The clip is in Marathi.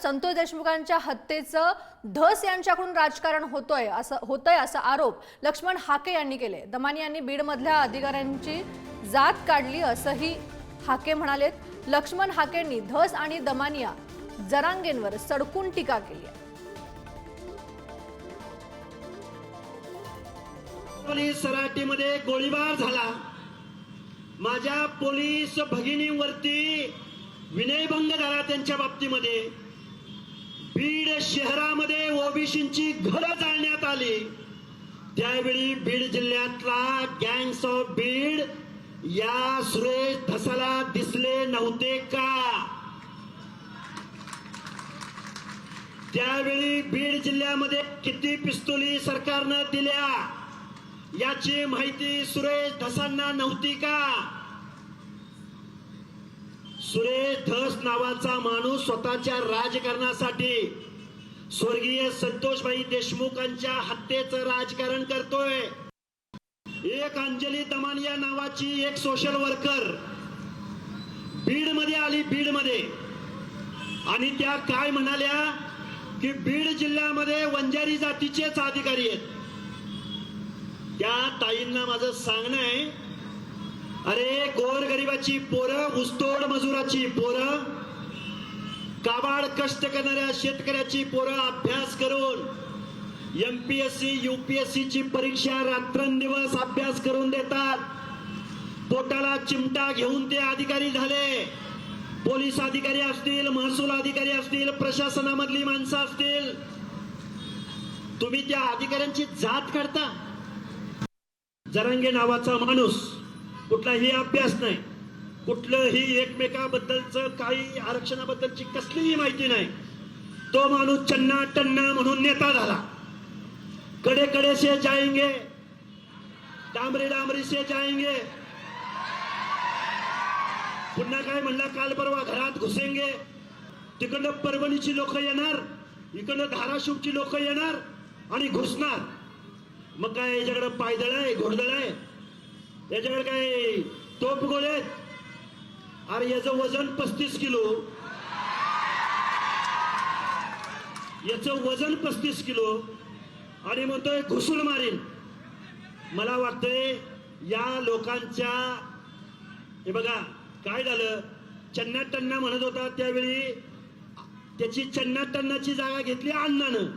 संतोष देशमुखांच्या हत्येचं धस यांच्याकडून राजकारण होतोय असा आरोप लक्ष्मण हाके यांनी केले। दमानी यांनी बीडमधल्या अधिकाऱ्यांची जात काढली असंही हाके म्हणालेत। लक्ष्मण हाकेंनी धस आणि दमानिया जरांगेंवर सडकून टीका केली आहे। पोलीस सराटीमध्ये गोळीबार झाला। माझ्या पोलीस भगिनींवरती विनयभंग झाला। त्यांच्या बाबतीमध्ये बीड शहरामध्ये ओबीसींची घरं जाळण्यात आली। त्यावेळी बीड जिल्ह्यातला गँग्स ऑफ बीड या सुरेश धसाला दिसले नव्हते का? त्यावेळी बीड जिल्ह्यामध्ये किती पिस्तुली सरकारनं दिल्या याची माहिती सुरेश धसांना नव्हती का? सुरेश धस नावाचा माणूस स्वतःच्या राजकारणासाठी स्वर्गीय संतोषभाई देशमुखांच्या हत्येचं राजकारण करतोय। एक अंजली दमानिया नावाची एक सोशल वर्कर बीड मध्ये आली, बीड मध्ये, आणि त्या काय म्हणाल्या की बीड जिल्ह्यामध्ये वंजारी जातीचेच अधिकारी आहेत। त्या ताईंना माझं सांगणं आहे, अरे गोरगरिबाची पोरं, ऊसतोड मजुराची पोरं, काबाड कष्ट करणाऱ्या शेतकऱ्याची पोरं अभ्यास करून एमपीएससी यूपीएससी ची परीक्षा रात्रंदिवस अभ्यास करून देतात। पोटाला चिमटा घेऊन ते अधिकारी झाले। पोलीस अधिकारी असतील, महसूल अधिकारी असतील, प्रशासनामधली माणसं असतील, तुम्ही त्या अधिकाऱ्यांची जात काढता। जरांगे नावाचा माणूस कुठलाही अभ्यास नाही, कुठलंही एकमेकाबद्दलचं काही आरक्षणाबद्दलची कसलीही माहिती नाही। तो माणूस चन्ना टन्ना म्हणून नेता झाला। कडे कडे से जाएंगे, डांबरी डांबरी से जाएंगे, पुन्हा काय म्हणला, काल परवा घरात घुसेंगे। तिकडनं परभणीची लोक येणार, इकडनं धाराशिवची लोक येणार आणि घुसणार। मग काय याच्याकडे पायदळ आहे, घोडदळ आहे, याच्याकडे काय तोप गोळे? अरे याचं वजन 35 किलो, याचं वजन 35 किलो, आणि म्हणतोय घुसून मारीन। मला वाटतंय या लोकांच्या, हे बघा काय झालं, चन्ना टन्ना म्हणत होता त्यावेळी त्याची चन्ना टन्नाची जागा घेतली अण्णानं।